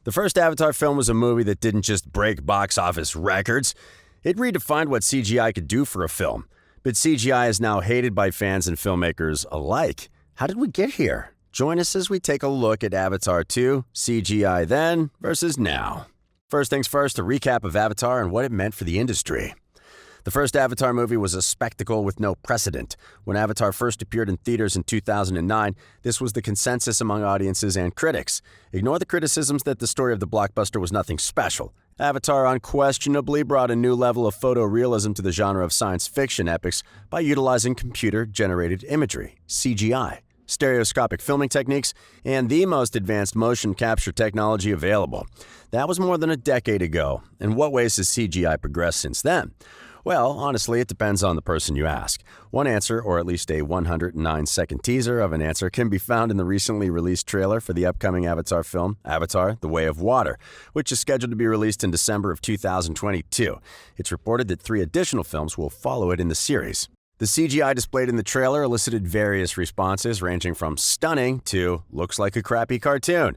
The first Avatar film was a movie that didn't just break box office records. It redefined what CGI could do for a film. But CGI is now hated by fans and filmmakers alike. How did we get here? Join us as we take a look at Avatar 2, CGI Then versus Now. First things first, a recap of Avatar and what it meant for the industry. The first Avatar movie was a spectacle with no precedent. When Avatar first appeared in theaters in 2009, this was the consensus among audiences and critics. Ignore the criticisms that the story of the blockbuster was nothing special. Avatar unquestionably brought a new level of photorealism to the genre of science fiction epics by utilizing computer-generated imagery, CGI, stereoscopic filming techniques, and the most advanced motion capture technology available. That was more than a decade ago. In what ways has CGI progressed since then? Well, honestly, it depends on the person you ask. One answer, or at least a 109-second teaser of an answer, can be found in the recently released trailer for the upcoming Avatar film, Avatar: The Way of Water, which is scheduled to be released in December of 2022. It's reported that 3 additional films will follow it in the series. The CGI displayed in the trailer elicited various responses, ranging from stunning to looks like a crappy cartoon.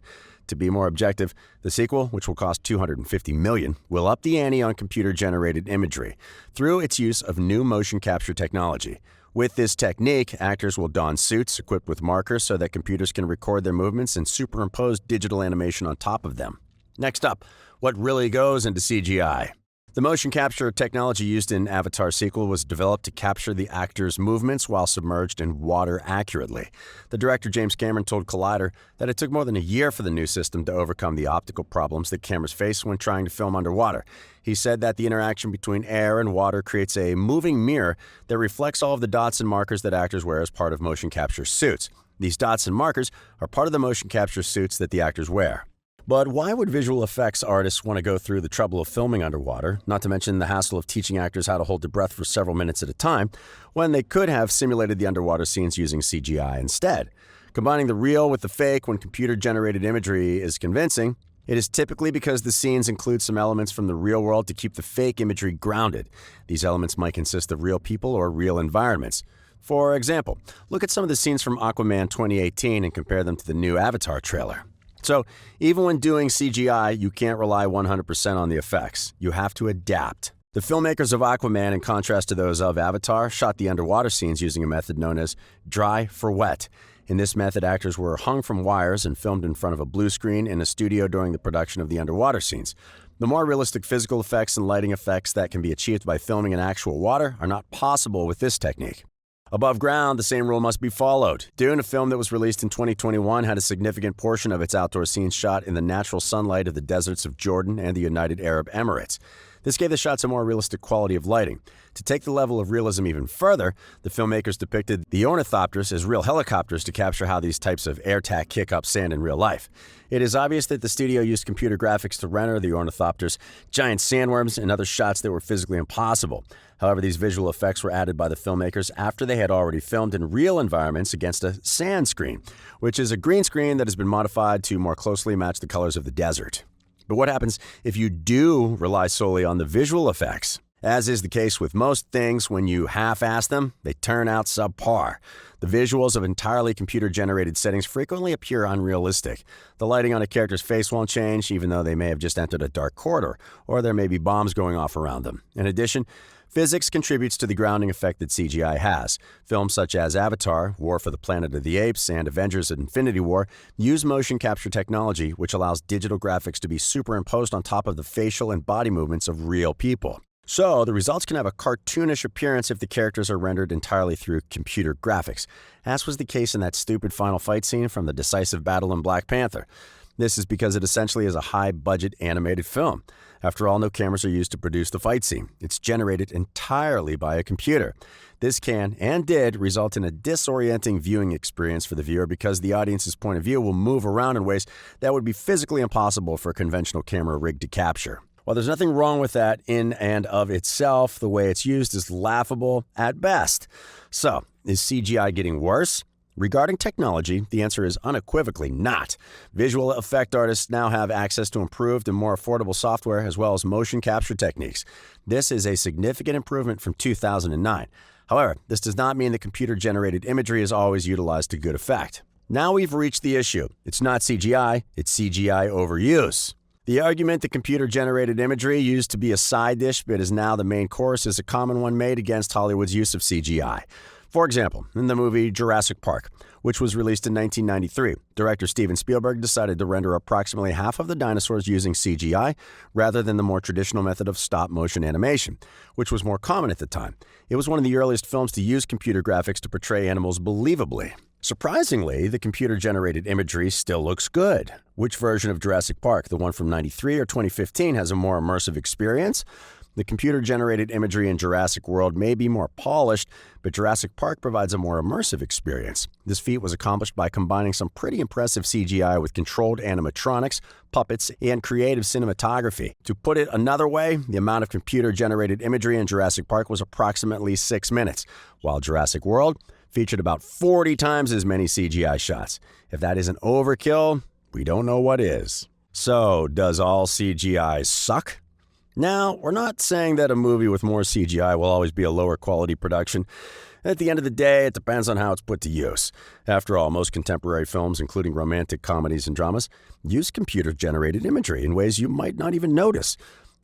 To be more objective, the sequel, which will cost $250 million, will up the ante on computer-generated imagery through its use of new motion capture technology. With this technique, actors will don suits equipped with markers so that computers can record their movements and superimpose digital animation on top of them. Next up, what really goes into CGI? The motion capture technology used in Avatar sequel was developed to capture the actors' movements while submerged in water accurately. The director James Cameron told Collider that it took more than a year for the new system to overcome the optical problems that cameras face when trying to film underwater. He said that the interaction between air and water creates a moving mirror that reflects all of the dots and markers that actors wear as part of motion capture suits. These dots and markers are part of the motion capture suits that the actors wear. But why would visual effects artists want to go through the trouble of filming underwater, not to mention the hassle of teaching actors how to hold their breath for several minutes at a time, when they could have simulated the underwater scenes using CGI instead? Combining the real with the fake when computer-generated imagery is convincing, it is typically because the scenes include some elements from the real world to keep the fake imagery grounded. These elements might consist of real people or real environments. For example, look at some of the scenes from Aquaman 2018 and compare them to the new Avatar trailer. So, even when doing CGI, you can't rely 100% on the effects. You have to adapt. The filmmakers of Aquaman, in contrast to those of Avatar, shot the underwater scenes using a method known as dry for wet. In this method, actors were hung from wires and filmed in front of a blue screen in a studio during the production of the underwater scenes. The more realistic physical effects and lighting effects that can be achieved by filming in actual water are not possible with this technique. Above ground, the same rule must be followed. Dune, a film that was released in 2021, had a significant portion of its outdoor scenes shot in the natural sunlight of the deserts of Jordan and the United Arab Emirates. This gave the shots a more realistic quality of lighting. To take the level of realism even further, the filmmakers depicted the ornithopters as real helicopters to capture how these types of air tack kick up sand in real life. It is obvious that the studio used computer graphics to render the ornithopters, giant sandworms, and other shots that were physically impossible. However, these visual effects were added by the filmmakers after they had already filmed in real environments against a sand screen, which is a green screen that has been modified to more closely match the colors of the desert. But what happens if you do rely solely on the visual effects? As is the case with most things, when you half-ass them, they turn out subpar. The visuals of entirely computer-generated settings frequently appear unrealistic. The lighting on a character's face won't change, even though they may have just entered a dark corridor, or there may be bombs going off around them. In addition, physics contributes to the grounding effect that CGI has. Films such as Avatar, War for the Planet of the Apes, and Avengers: Infinity War use motion capture technology, which allows digital graphics to be superimposed on top of the facial and body movements of real people. So, the results can have a cartoonish appearance if the characters are rendered entirely through computer graphics, as was the case in that stupid final fight scene from the decisive battle in Black Panther. This is because it essentially is a high-budget animated film. After all, no cameras are used to produce the fight scene. It's generated entirely by a computer. This can, and did, result in a disorienting viewing experience for the viewer because the audience's point of view will move around in ways that would be physically impossible for a conventional camera rig to capture. While there's nothing wrong with that in and of itself, the way it's used is laughable at best. So, is CGI getting worse? Regarding technology, the answer is unequivocally not. Visual effect artists now have access to improved and more affordable software as well as motion capture techniques. This is a significant improvement from 2009. However, this does not mean that computer-generated imagery is always utilized to good effect. Now we've reached the issue. It's not CGI, it's CGI overuse. The argument that computer-generated imagery used to be a side dish but is now the main course is a common one made against Hollywood's use of CGI. For example, in the movie Jurassic Park, which was released in 1993, director Steven Spielberg decided to render approximately half of the dinosaurs using CGI rather than the more traditional method of stop-motion animation, which was more common at the time. It was one of the earliest films to use computer graphics to portray animals believably. Surprisingly, the computer-generated imagery still looks good. Which version of Jurassic Park, the one from 93 or 2015, has a more immersive experience? The computer-generated imagery in Jurassic World may be more polished, but Jurassic Park provides a more immersive experience. This feat was accomplished by combining some pretty impressive CGI with controlled animatronics, puppets, and creative cinematography. To put it another way, the amount of computer-generated imagery in Jurassic Park was approximately 6 minutes, while Jurassic World featured about 40 times as many CGI shots. If that isn't overkill, we don't know what is. So, does all CGI suck? Now, we're not saying that a movie with more CGI will always be a lower quality production. At the end of the day, it depends on how it's put to use. After all, most contemporary films, including romantic comedies and dramas, use computer-generated imagery in ways you might not even notice.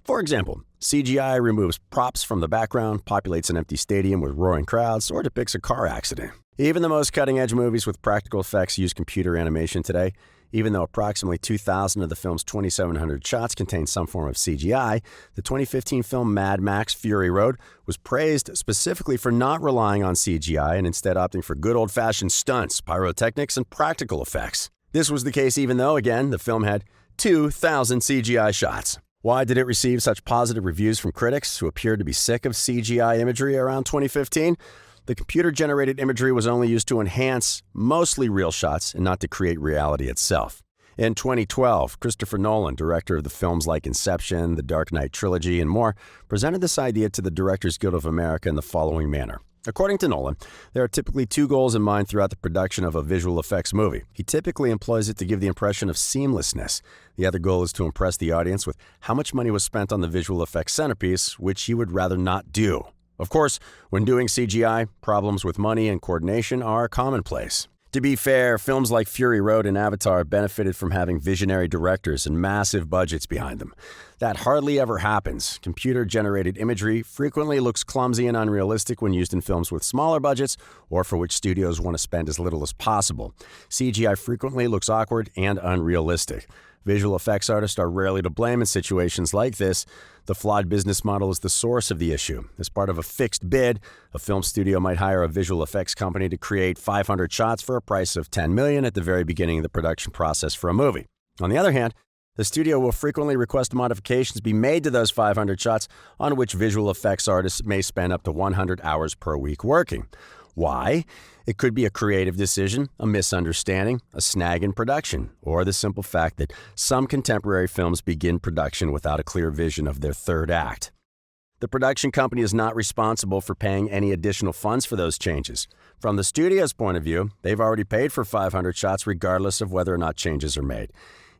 For example, CGI removes props from the background, populates an empty stadium with roaring crowds, or depicts a car accident. Even the most cutting-edge movies with practical effects use computer animation today. Even though approximately 2,000 of the film's 2,700 shots contain some form of CGI, the 2015 film Mad Max Fury Road was praised specifically for not relying on CGI and instead opting for good old-fashioned stunts, pyrotechnics, and practical effects. This was the case even though, again, the film had 2,000 CGI shots. Why did it receive such positive reviews from critics who appeared to be sick of CGI imagery around 2015? The computer-generated imagery was only used to enhance mostly real shots and not to create reality itself. In 2012, Christopher Nolan, director of the films like Inception, The Dark Knight trilogy, and more, presented this idea to the Directors Guild of America in the following manner. According to Nolan, there are typically two goals in mind throughout the production of a visual effects movie. He typically employs it to give the impression of seamlessness. The other goal is to impress the audience with how much money was spent on the visual effects centerpiece, which he would rather not do. Of course, when doing CGI, problems with money and coordination are commonplace. To be fair, films like Fury Road and Avatar benefited from having visionary directors and massive budgets behind them. That hardly ever happens. Computer-generated imagery frequently looks clumsy and unrealistic when used in films with smaller budgets or for which studios want to spend as little as possible. CGI frequently looks awkward and unrealistic. Visual effects artists are rarely to blame in situations like this. The flawed business model is the source of the issue. As part of a fixed bid, a film studio might hire a visual effects company to create 500 shots for a price of $10 million at the very beginning of the production process for a movie. On the other hand, the studio will frequently request modifications be made to those 500 shots, on which visual effects artists may spend up to 100 hours per week working. Why? It could be a creative decision, a misunderstanding, a snag in production, or the simple fact that some contemporary films begin production without a clear vision of their third act. The production company is not responsible for paying any additional funds for those changes. From the studio's point of view, they've already paid for 500 shots regardless of whether or not changes are made.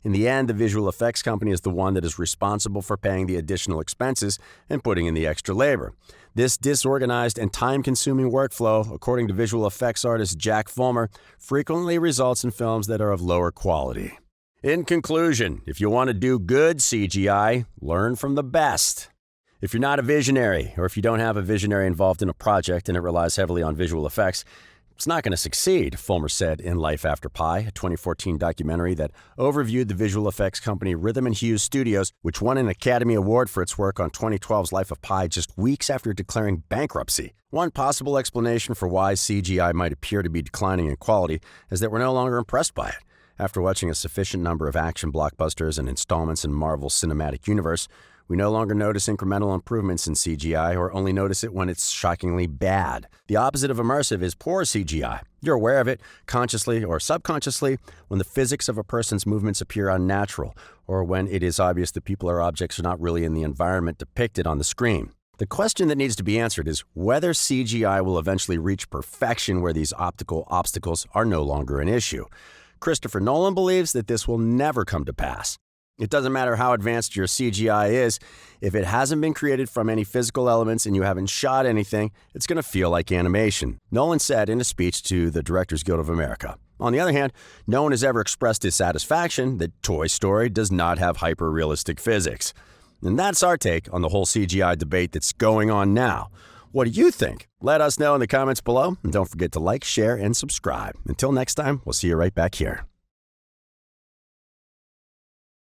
In the end, the visual effects company is the one that is responsible for paying the additional expenses and putting in the extra labor. This disorganized and time-consuming workflow, according to visual effects artist Jack Fulmer, frequently results in films that are of lower quality. In conclusion, if you want to do good CGI, learn from the best. If you're not a visionary, or if you don't have a visionary involved in a project and it relies heavily on visual effects, it's not going to succeed, Fulmer said in Life After Pi, a 2014 documentary that overviewed the visual effects company Rhythm and Hughes Studios, which won an Academy Award for its work on 2012's Life of Pi just weeks after declaring bankruptcy. One possible explanation for why CGI might appear to be declining in quality is that we're no longer impressed by it. After watching a sufficient number of action blockbusters and installments in Marvel's cinematic universe, we no longer notice incremental improvements in CGI or only notice it when it's shockingly bad. The opposite of immersive is poor CGI. You're aware of it, consciously or subconsciously, when the physics of a person's movements appear unnatural, or when it is obvious that people or objects are not really in the environment depicted on the screen. The question that needs to be answered is whether CGI will eventually reach perfection where these optical obstacles are no longer an issue. Christopher Nolan believes that this will never come to pass. It doesn't matter how advanced your CGI is, if it hasn't been created from any physical elements and you haven't shot anything, it's going to feel like animation. Nolan said in a speech to the Directors Guild of America. On the other hand, no one has ever expressed dissatisfaction that Toy Story does not have hyper-realistic physics. And that's our take on the whole CGI debate that's going on now. What do you think? Let us know in the comments below, and don't forget to like, share, and subscribe. Until next time, we'll see you right back here.